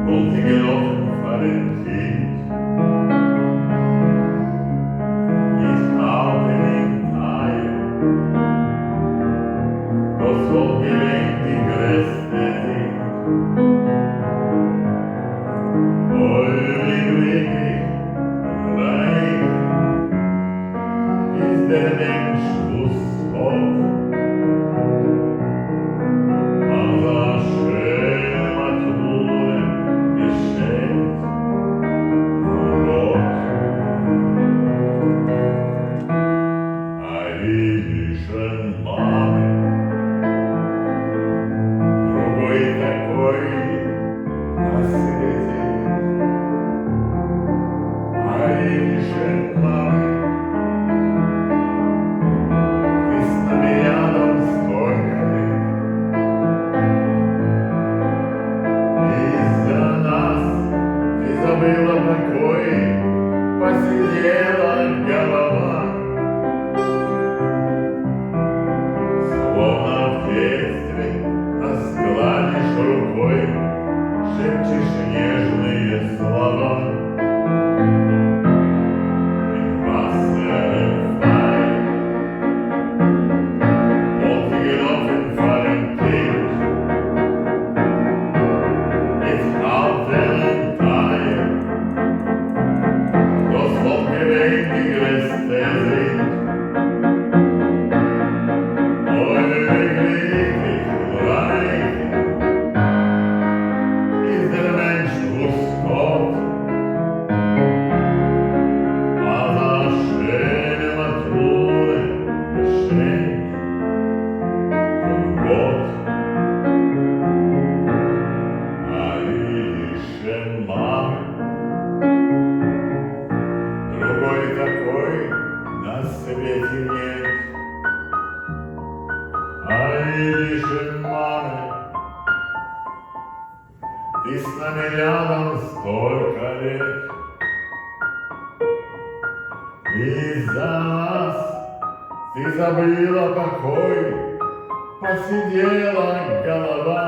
Wollte gelaufen fahren Kind, ich habe den Teil, das soll gelenkt die größte sind. Eurig glücklich und reich ist der Mensch, wo's Gott. Забыла покой, посидела голова, словно в детстве осгладишь рукой, шепчешь нежные слова. Другой такой на свете нет, ай, лишен мамы. Ты с нами рядом столько лет, из-за нас ты забыла покой, посидела голова,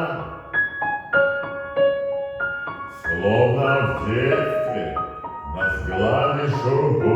словно в детстве нас гладишь рукой.